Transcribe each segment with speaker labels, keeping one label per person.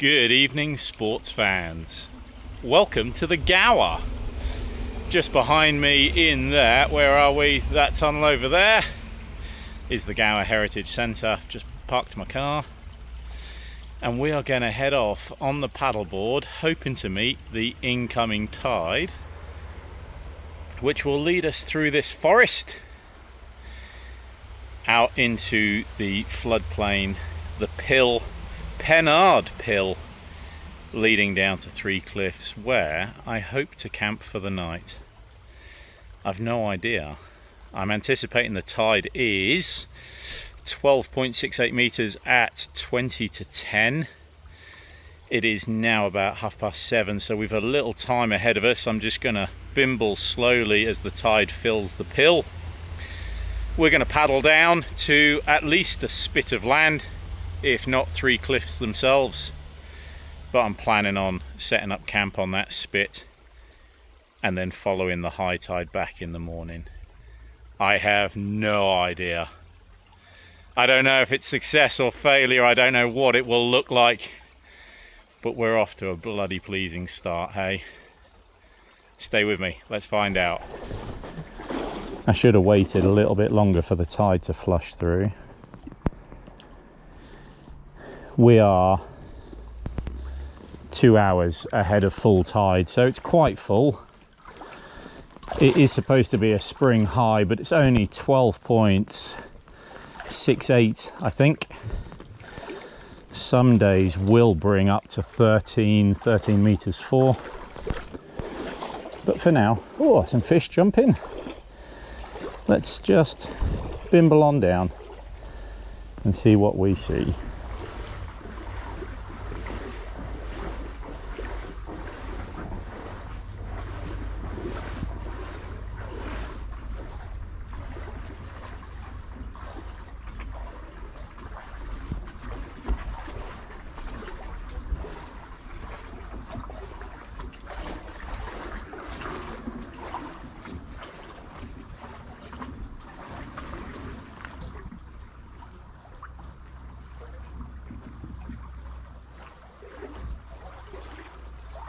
Speaker 1: Good evening, sports fans. Welcome to the Gower. Just behind me in there, where are we? That tunnel over there is the Gower Heritage Centre. Just parked my car and we are going to head off on the paddleboard, hoping to meet the incoming tide, which will lead us through this forest out into the floodplain, the Pennard Pill, leading down to Three Cliffs, where I hope to camp for the night. I've no idea. I'm anticipating the tide is 12.68 meters at 20 to 10. It is now about 7:30, so we've a little time ahead of us. I'm just gonna bimble slowly as the tide fills the pill. We're gonna paddle down to at least a spit of land, if not Three Cliffs themselves, but I'm planning on setting up camp on that spit and then following the high tide back in the morning. I have no idea. I don't know if it's success or failure. I don't know what it will look like, but we're off to a bloody pleasing start, hey? Stay with me, let's find out. I should have waited a little bit longer for the tide to flush through. We are 2 hours ahead of full tide, so it's quite full. It is supposed to be a spring high, but it's only 12.68, I think. Some days will bring up to 13 meters 4. But for now, oh, some fish jumping. Let's just bimble on down and see what we see.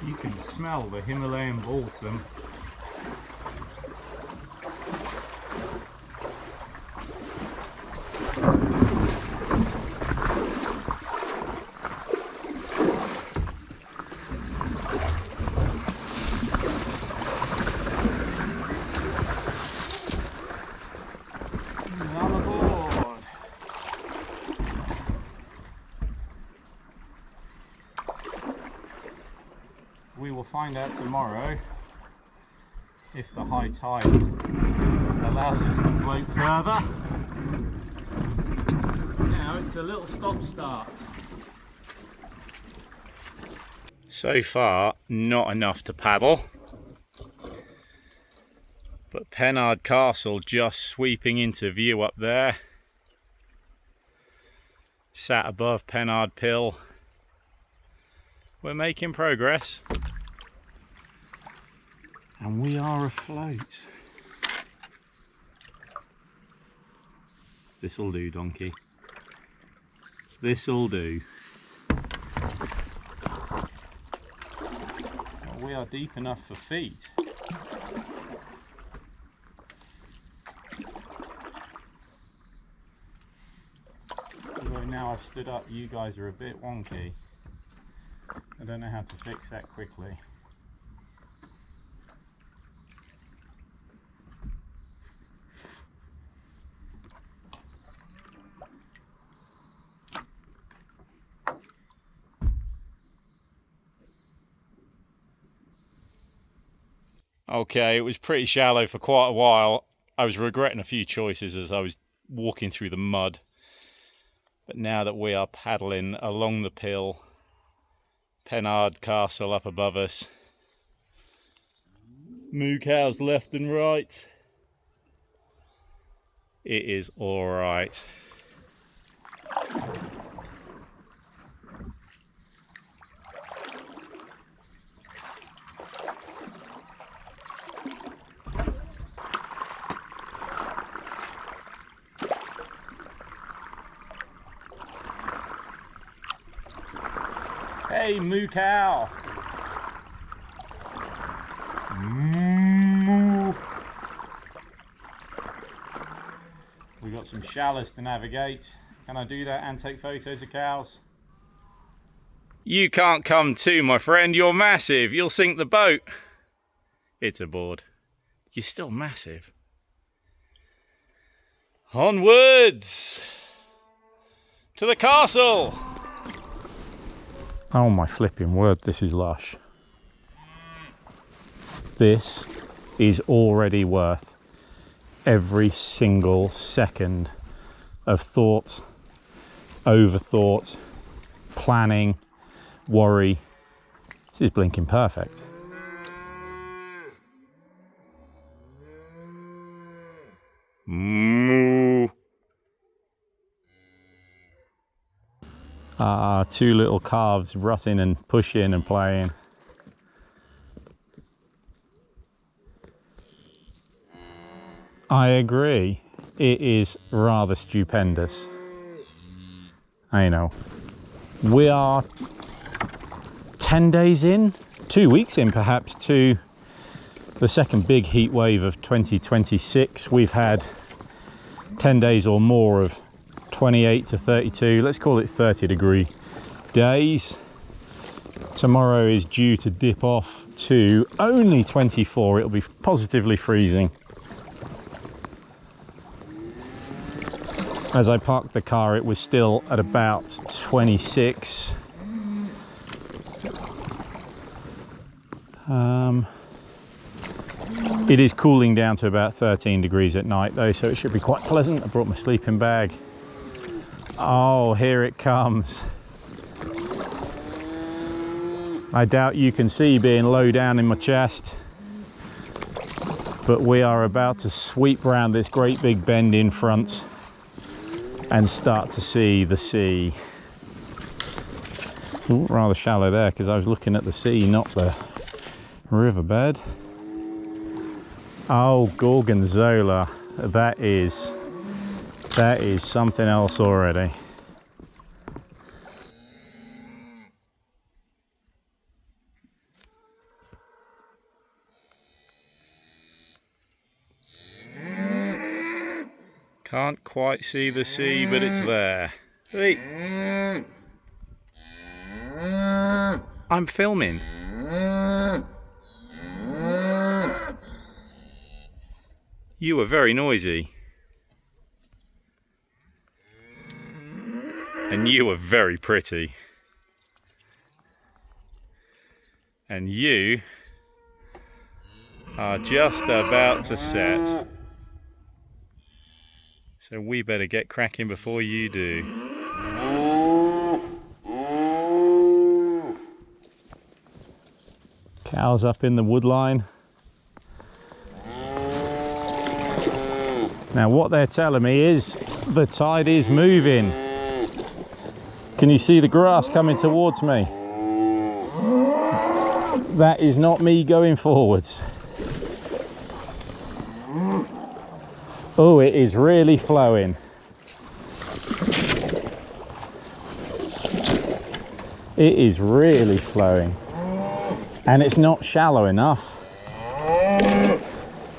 Speaker 1: You can smell the Himalayan balsam. All aboard. We will find out tomorrow if the high tide allows us to float further. Now it's a little stop-start. So far, not enough to paddle, but Pennard Castle just sweeping into view up there. Sat above Pennard Pill. We're making progress. And we are afloat. This'll do, donkey. This'll do. Well, we are deep enough for feet. Although now I've stood up, you guys are a bit wonky. I don't know how to fix that quickly. Okay, it was pretty shallow for quite a while. I was regretting a few choices as I was walking through the mud. But now that we are paddling along the Pill, Pennard Castle up above us, moo cows left and right, it is all right. Hey, Hey, moo cow. Moo. We've got some shallows to navigate. Can I do that and take photos of cows? You can't come too, my friend. You're massive. You'll sink the boat. It's aboard. You're still massive. Onwards to the castle. Oh my flipping word, this is lush. This is already worth every single second of thought, overthought, planning, worry. This is blinking perfect. Moo. Two little calves rutting and pushing and playing. I agree, it is rather stupendous. I know. We are 10 days in, 2 weeks in perhaps, to the second big heat wave of 2026. We've had 10 days or more of 28 to 32, let's call it 30-degree days. Tomorrow is due to dip off to only 24. It'll be positively freezing. As I parked the car, it was still at about 26. It is cooling down to about 13 degrees at night though, so it should be quite pleasant. I brought my sleeping bag. Oh, here it comes. I doubt you can see being low down in my chest, but we are about to sweep round this great big bend in front and start to see the sea. Ooh, rather shallow there because I was looking at the sea, not the riverbed. Oh, Gorgonzola, that is something else already. Can't quite see the sea, but it's there. Hey. I'm filming. You were very noisy. And you were very pretty. And you are just about to set. So we better get cracking before you do. Cows up in the woodline. Now what they're telling me is the tide is moving. Can you see the grass coming towards me? That is not me going forwards. Oh, it is really flowing. It is really flowing. And it's not shallow enough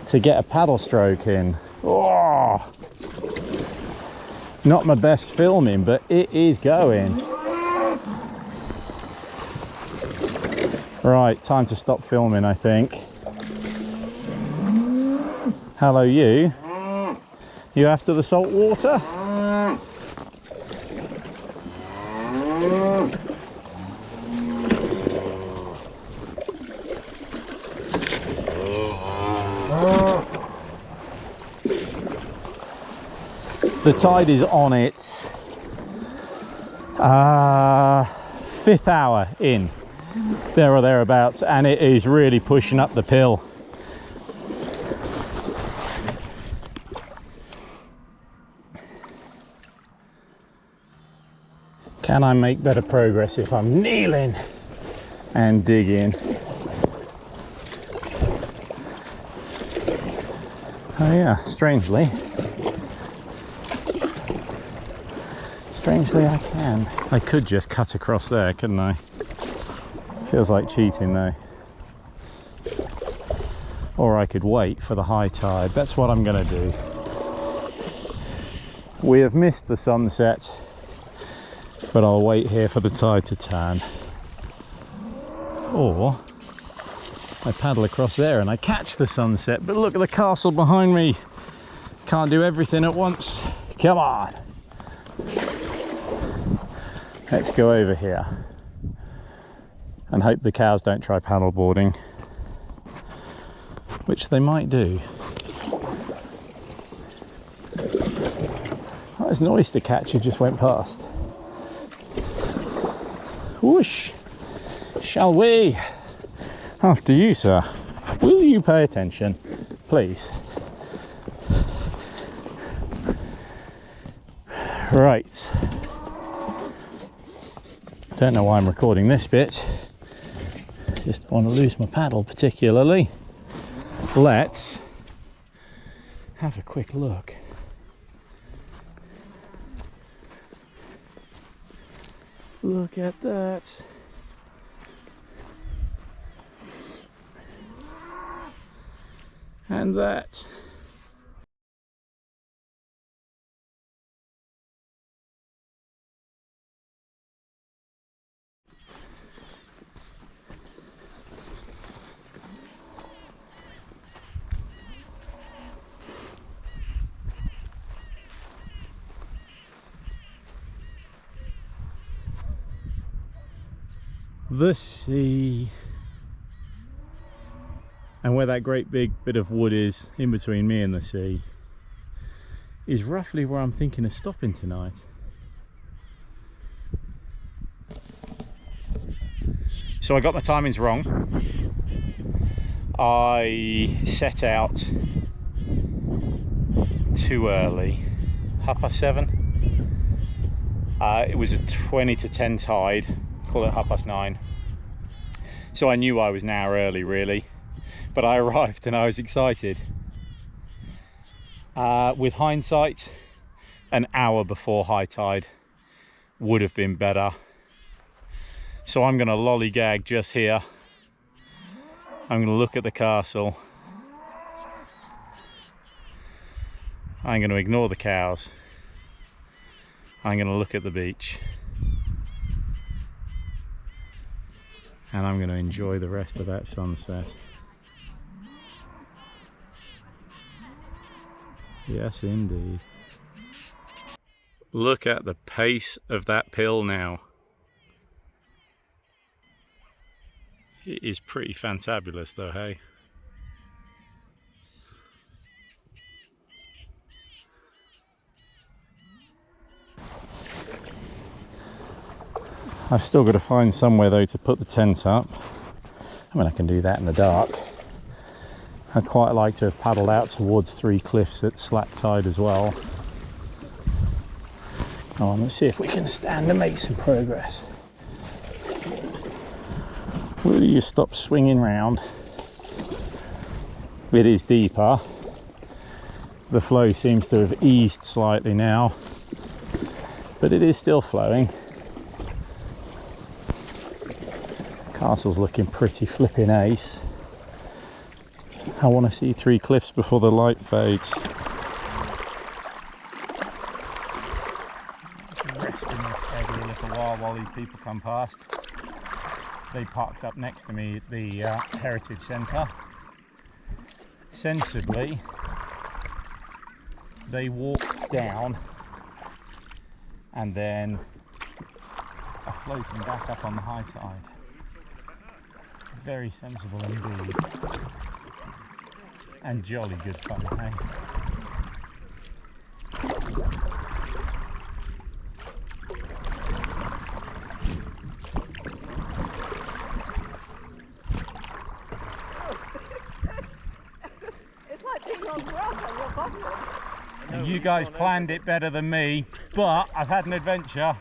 Speaker 1: to get a paddle stroke in. Oh, not my best filming, but it is going. Right, time to stop filming, I think. Hello, you. You after the salt water? The tide is on its 5th hour in, there or thereabouts, and it is really pushing up the pill. Can I make better progress if I'm kneeling and digging? Oh yeah, strangely I can. I could just cut across there, couldn't I? Feels like cheating though. Or I could wait for the high tide. That's what I'm going to do. We have missed the sunset, but I'll wait here for the tide to turn. Or I paddle across there and I catch the sunset. But look at the castle behind me. Can't do everything at once. Come on. Let's go over here and hope the cows don't try paddle boarding, which they might do. Oh, there's an oyster catcher just went past. Whoosh! Shall we? After you, sir. Will you pay attention, please? Right. Don't know why I'm recording this bit. Just don't want to lose my paddle particularly. Let's have a quick look. Look at that. And that. The sea. And where that great big bit of wood is in between me and the sea is roughly where I'm thinking of stopping tonight. So I got my timings wrong. I set out too early, 7:30. It was a 20 to 10 tide, call it 9:30. So I knew I was an hour early really, but I arrived and I was excited. With hindsight, an hour before high tide would have been better. So I'm going to lollygag just here. I'm going to look at the castle. I'm going to ignore the cows. I'm going to look at the beach. And I'm going to enjoy the rest of that sunset. Yes, indeed. Look at the pace of that pill now. It is pretty fantabulous though, hey? I've still got to find somewhere though to put the tent up. I mean, I can do that in the dark. I'd quite like to have paddled out towards 3 cliffs at slack tide as well. Come on, let's see if we can stand and make some progress. Will you stop swinging round? It is deeper. The flow seems to have eased slightly now, but it is still flowing. Castle's looking pretty flipping ace. I want to see 3 cliffs before the light fades. Just rest in this area a little while these people come past. They parked up next to me at the Heritage Centre. Sensibly, they walked down and then are floating back up on the high tide. Very sensible indeed. And jolly good fun, hey?
Speaker 2: It's like being on grass on your bottom.
Speaker 1: You guys planned it better than me, but I've had an adventure.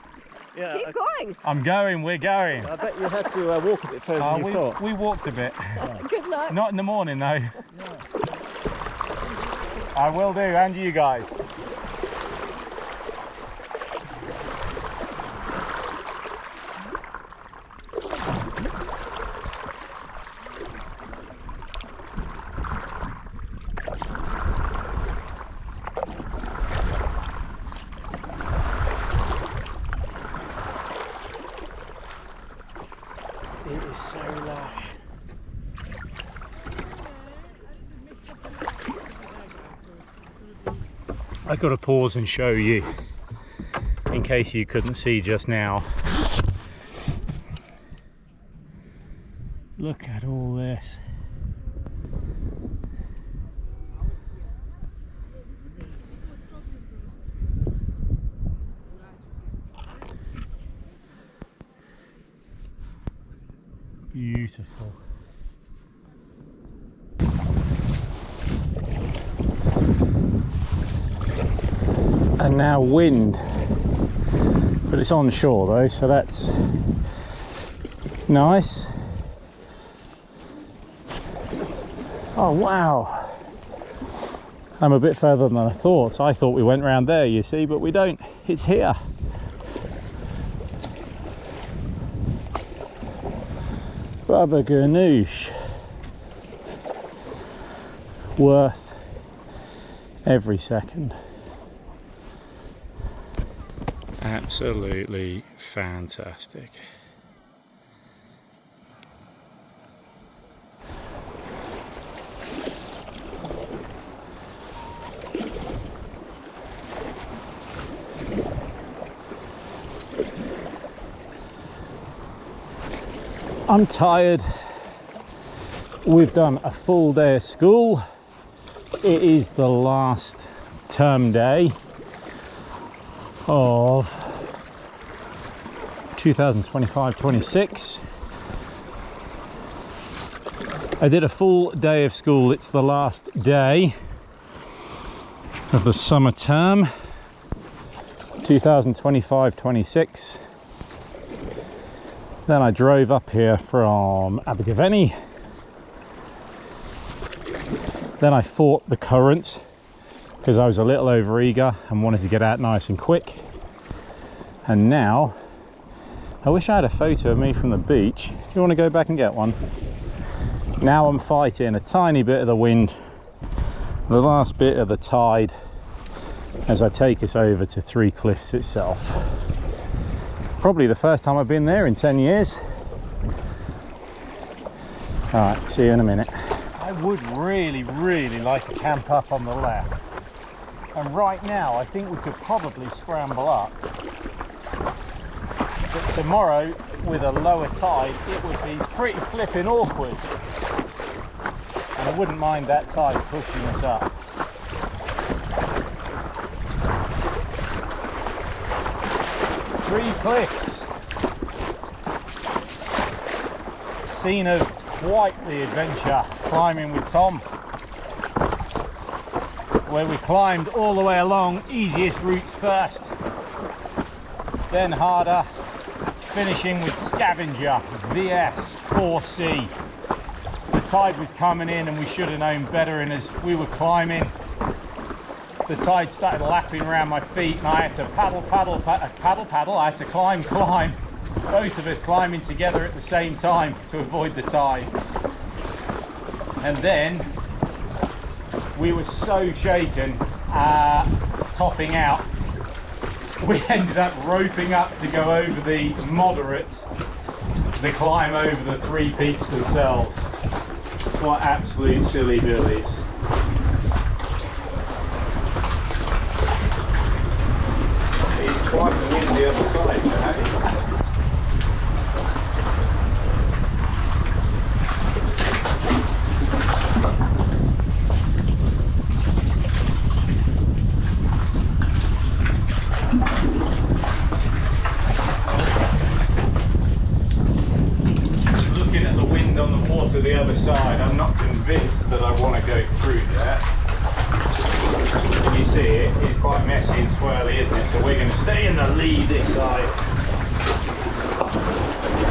Speaker 2: Yeah, keep going.
Speaker 1: I'm going, we're going.
Speaker 3: I bet you had to walk a bit further than you thought.
Speaker 1: We walked a bit.
Speaker 2: Good luck.
Speaker 1: Not in the morning though.
Speaker 3: Yeah.
Speaker 1: I will do, and you guys. is so lush. I got to pause and show you, in case you couldn't see just now. Look at all this. Beautiful. And now wind, but it's on shore though, so that's nice. Oh wow, I'm a bit further than I thought. I thought we went round there, you see, but we don't. It's here. Baba ganoush, worth every second. Absolutely fantastic. I'm tired. We've done a full day of school. It is the last term day of 2025-26. I did a full day of school. It's the last day of the summer term 2025-26. Then I drove up here from Abergavenny. Then I fought the current because I was a little over eager and wanted to get out nice and quick. And now, I wish I had a photo of me from the beach. Do you want to go back and get one? Now I'm fighting a tiny bit of the wind, the last bit of the tide, as I take us over to Three Cliffs itself. Probably the first time I've been there in 10 years. All right, see you in a minute. I would really like to camp up on the left. And right now, I think we could probably scramble up. But tomorrow, with a lower tide, it would be pretty flipping awkward. And I wouldn't mind that tide pushing us up. Three Cliffs. Scene of quite the adventure, climbing with Tom. Where we climbed all the way along, easiest routes first. Then harder, finishing with Scavenger, VS, 4C. The tide was coming in and we should have known better, and as we were climbing, the tide started lapping around my feet and I had to paddle, I had to climb. Both of us climbing together at the same time to avoid the tide. And then we were so shaken, topping out, we ended up roping up to go over the moderate, the climb over the three peaks themselves. What absolute silly billies. It's quite the wind the other side, though. Looking at the wind on the water the other side, I'm not convinced that I want to go through there. You see, it is quite messy and swirly, isn't it? So we're going to stay in the lead this side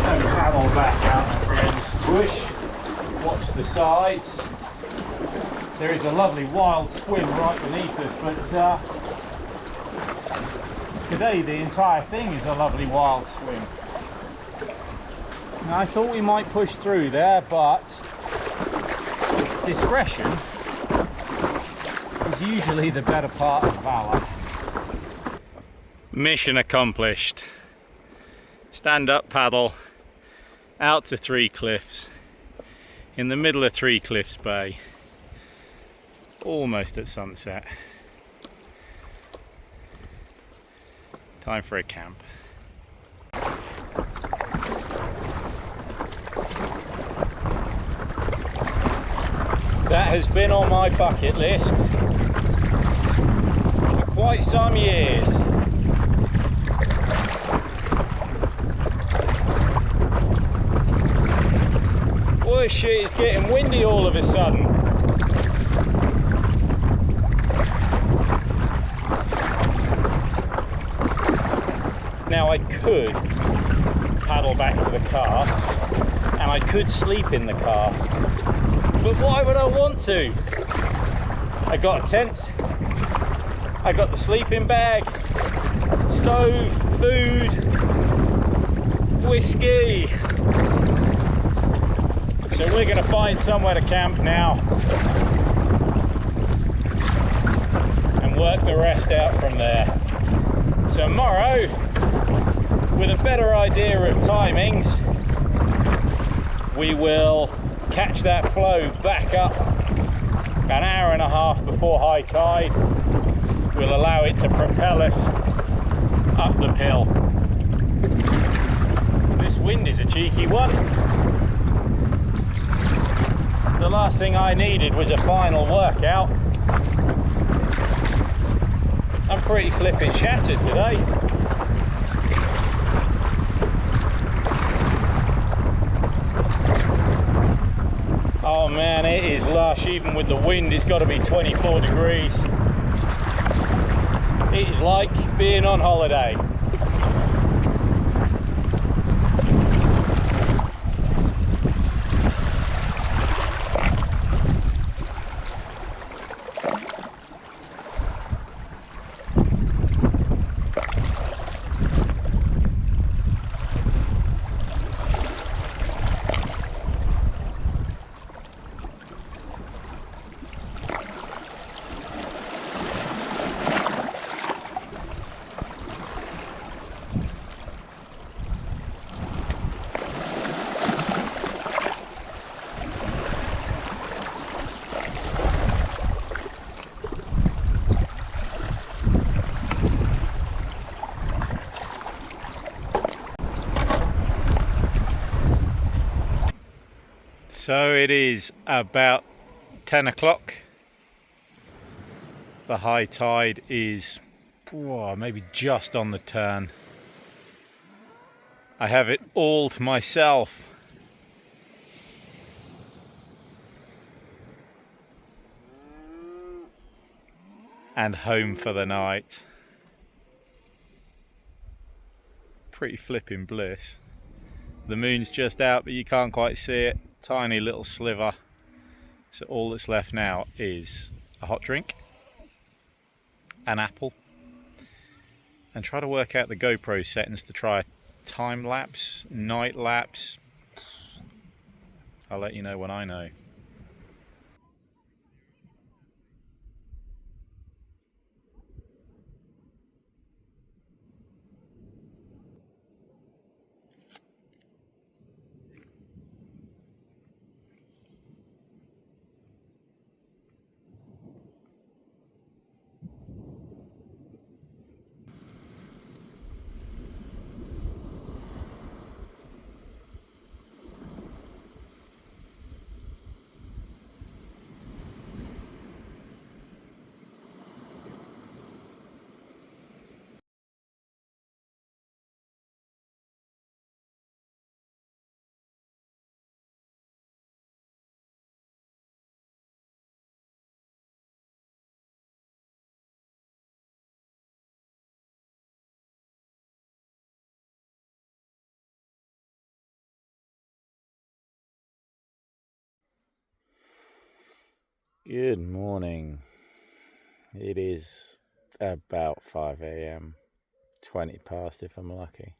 Speaker 1: and paddle back out, my friends. Push, watch the sides. There is a lovely wild swim right beneath us, but today the entire thing is a lovely wild swim. Now, I thought we might push through there, but discretion is usually the better part of valor. Mission accomplished. Stand up paddle out to Three Cliffs, in the middle of Three Cliffs Bay, almost at sunset. Time for a camp. That has been on my bucket list for quite some years. Worse shit, it's getting windy all of a sudden. Now I could paddle back to the car and I could sleep in the car, but why would I want to? I got a tent, I got the sleeping bag, stove, food, whiskey. So we're going to find somewhere to camp now and work the rest out from there. Tomorrow, with a better idea of timings, we will catch that flow back up an hour and a half before high tide. We'll allow it to propel us up the hill. This wind is a cheeky one. The last thing I needed was a final workout. I'm pretty flipping shattered today. Oh man, it is lush. Even with the wind, it's got to be 24 degrees. It is like being on holiday. So it is about 10 o'clock. The high tide is maybe just on the turn. I have it all to myself. And home for the night. Pretty flipping bliss. The moon's just out, but you can't quite see it. Tiny little sliver. So all that's left now is a hot drink, an apple, and try to work out the GoPro settings to try a time lapse, night lapse. I'll let you know when I know. Good morning. It is about 5 a.m, 20 past if I'm lucky.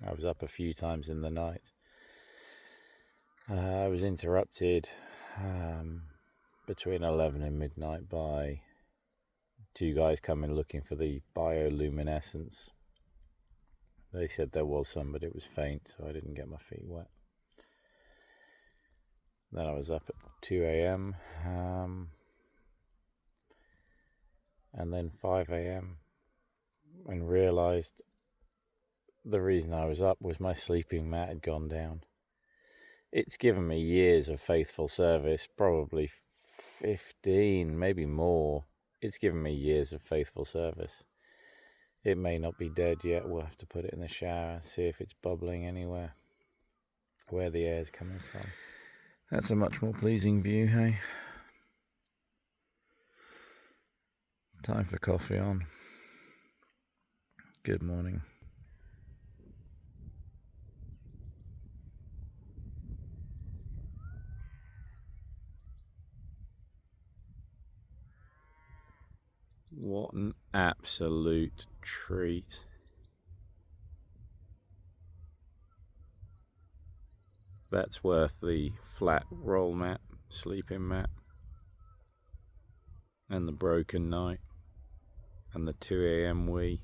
Speaker 1: I was up a few times in the night. I was interrupted between 11 and midnight by two guys coming looking for the bioluminescence They said there was some, but it was faint, so I didn't get my feet wet. Then I was up at 2 a.m. And then 5 a.m. and realised the reason I was up was my sleeping mat had gone down. It's given me years of faithful service, probably 15, maybe more. It's given me years of faithful service. It may not be dead yet. We'll have to put it in the shower and see if it's bubbling anywhere, where the air's coming from. That's a much more pleasing view, hey? Time for coffee on. Good morning. What an absolute treat. That's worth the flat roll mat, sleeping mat, and the broken night, and the 2 a.m. wee.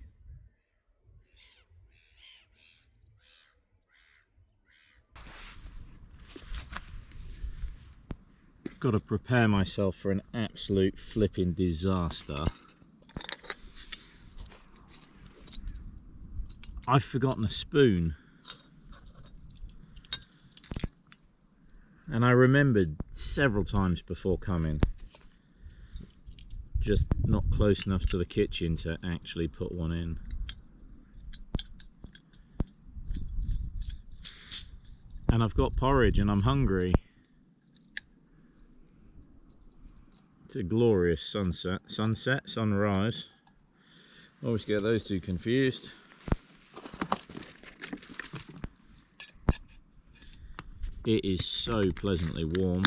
Speaker 1: Got to prepare myself for an absolute flipping disaster. I've forgotten a spoon. And I remembered several times before coming, just not close enough to the kitchen to actually put one in. And I've got porridge and I'm hungry. It's a glorious sunrise. Always get those two confused. It is so pleasantly warm.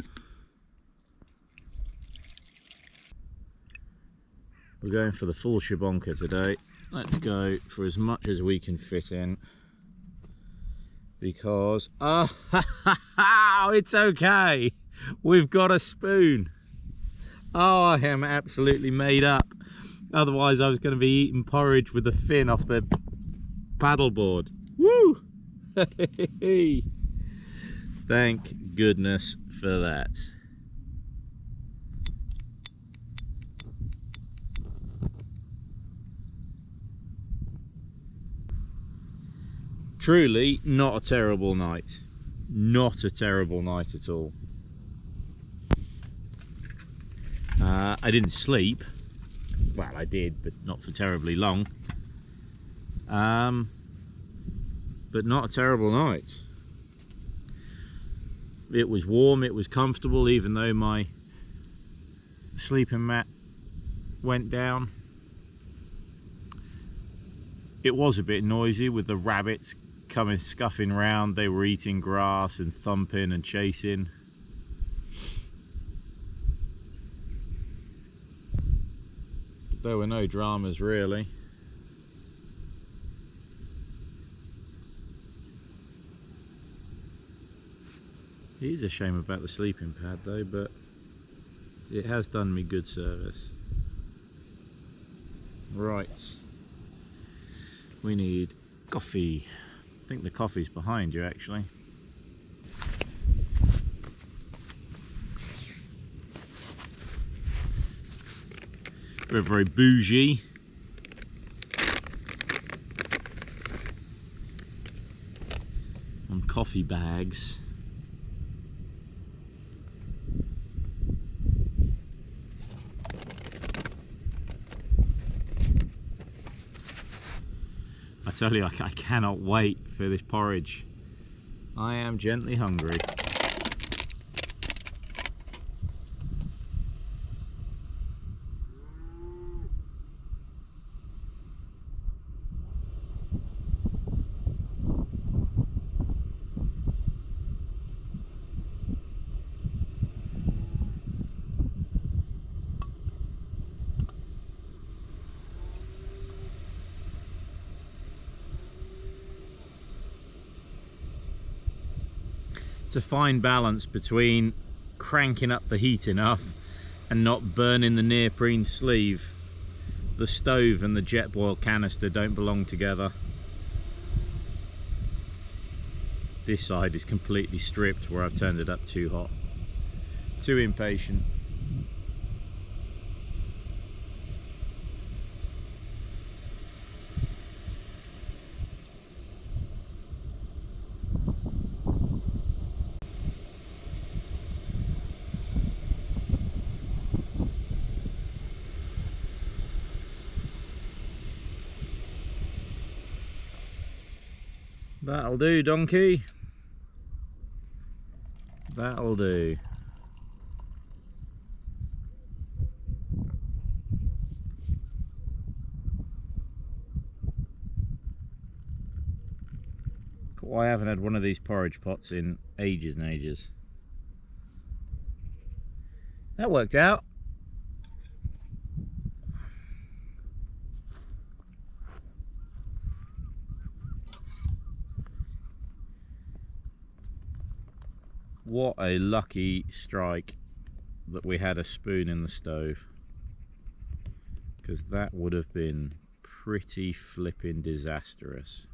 Speaker 1: We're going for the full shebonka today. Let's go for as much as we can fit in. Because, it's okay. We've got a spoon. Oh, I am absolutely made up. Otherwise I was going to be eating porridge with the fin off the paddleboard. Woo! Thank goodness for that. Truly not a terrible night. Not a terrible night at all. I didn't sleep. Well, I did, but not for terribly long. But not a terrible night. It was warm, it was comfortable, even though my sleeping mat went down. It was a bit noisy with the rabbits coming scuffing round. They were eating grass and thumping and chasing. But there were no dramas really. It is a shame about the sleeping pad though, but it has done me good service. Right, we need coffee. I think the coffee's behind you actually. We're very bougie. On coffee bags. I tell you, I cannot wait for this porridge. I am gently hungry. It's a fine balance between cranking up the heat enough and not burning the neoprene sleeve. The stove and the jet boil canister don't belong together. This side is completely stripped where I've turned it up too hot. Too impatient. That'll do, donkey. That'll do. Oh, I haven't had one of these porridge pots in ages and ages. That worked out. What a lucky strike that we had a spoon in the stove, because that would have been pretty flipping disastrous.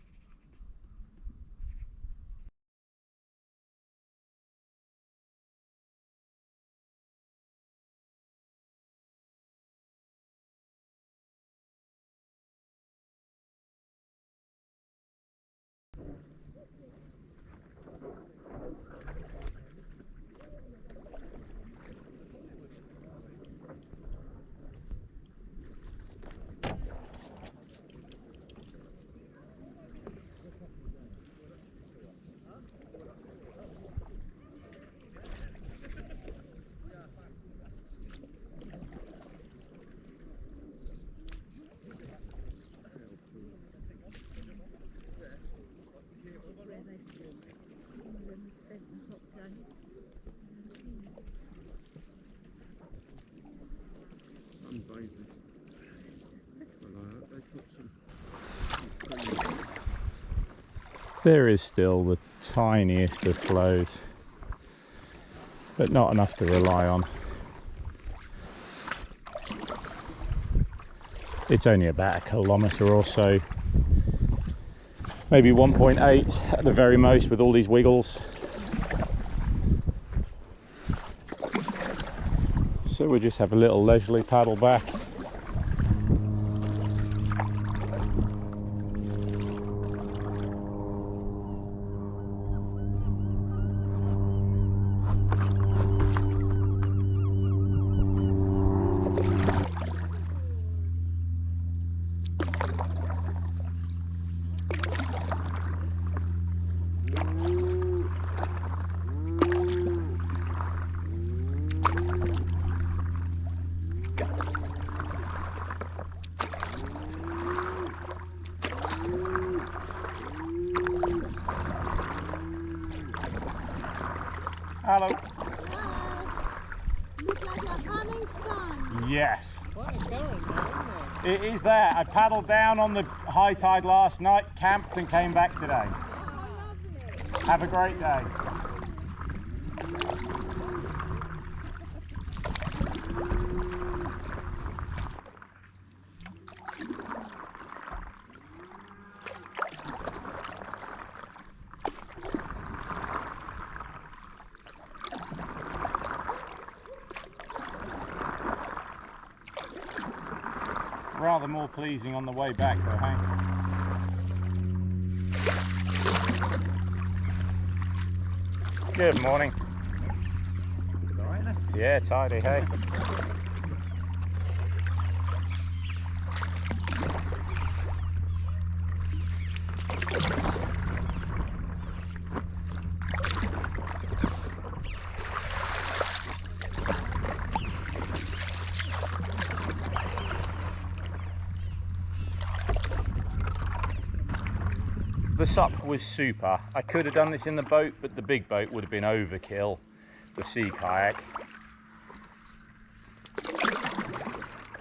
Speaker 1: There is still the tiniest of flows, but not enough to rely on. It's only about 1 kilometre or so, maybe 1.8 at the very most with all these wiggles. So we'll just have a little leisurely paddle back. Hello.
Speaker 4: Looks like a coming sun.
Speaker 1: Yes.
Speaker 3: Quite a current now, isn't
Speaker 1: It is there. I paddled down on the high tide last night, camped and came back today.
Speaker 4: Oh, lovely.
Speaker 1: Have a great day. Rather more pleasing on the way back though, Hank. Good morning. Yeah, tidy, hey. The SUP was super. I could have done this in the boat, but the big boat would have been overkill. The sea kayak.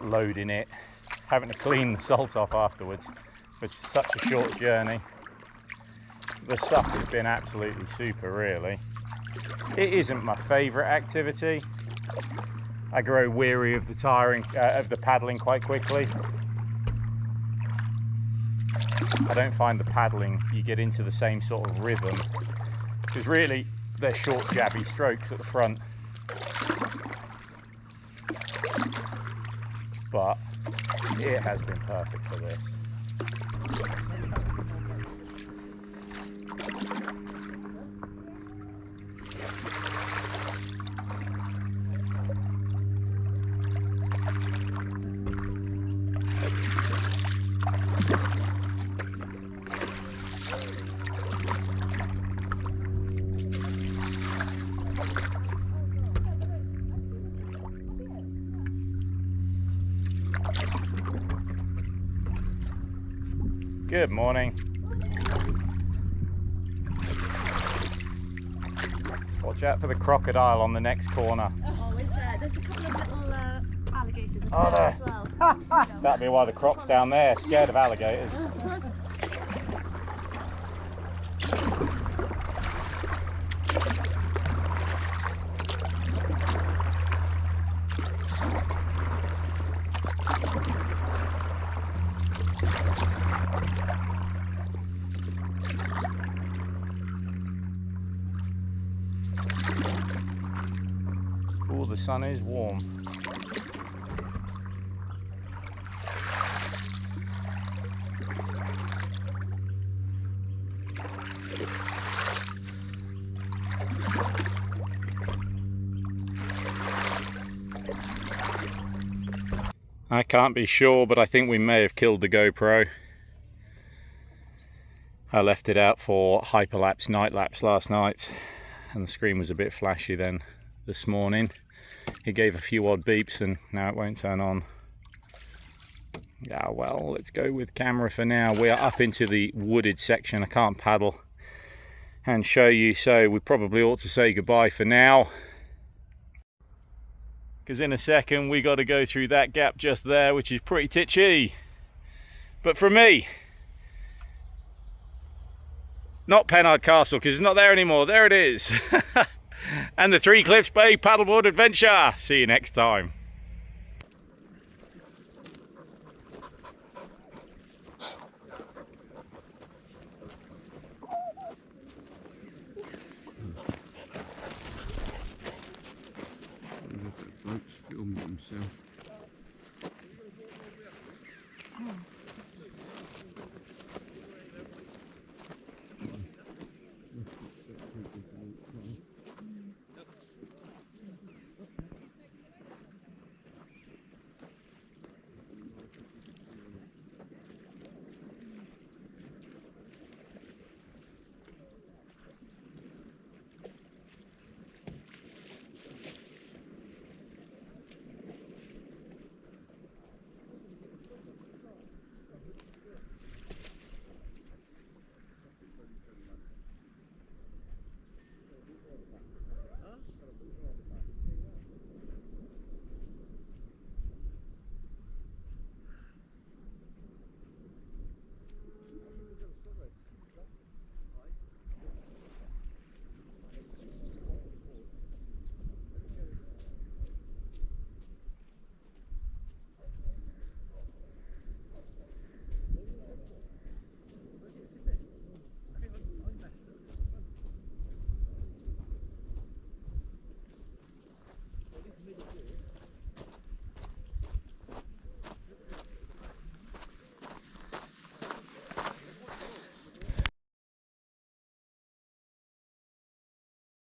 Speaker 1: Loading it, having to clean the salt off afterwards for such a short journey. The SUP has been absolutely super, really. It isn't my favourite activity. I grow weary of the paddling quite quickly. I don't find the paddling, you get into the same sort of rhythm Because really, they're short, jabby strokes at the front. But it has been perfect for this. Good morning. Just watch out for the crocodile on the next corner.
Speaker 2: Oh, is there? There's a couple of little alligators
Speaker 1: Are there?
Speaker 2: as well.
Speaker 1: That'd be why the croc's down there, scared of alligators. Oh, the sun is warm. I can't be sure, but I think we may have killed the GoPro. I left it out for hyperlapse night lapse last night, and the screen was a bit flashy then this morning. It gave a few odd beeps and now it won't turn on. Yeah, well, let's go with camera for now. We are up into the wooded section. I can't paddle and show you, so we probably ought to say goodbye for now, because in a second we got to go through that gap just there, which is pretty titchy. But for me, not Pennard Castle, because it's not there anymore. There it is. And the Three Cliffs Bay paddleboard adventure. See you next time.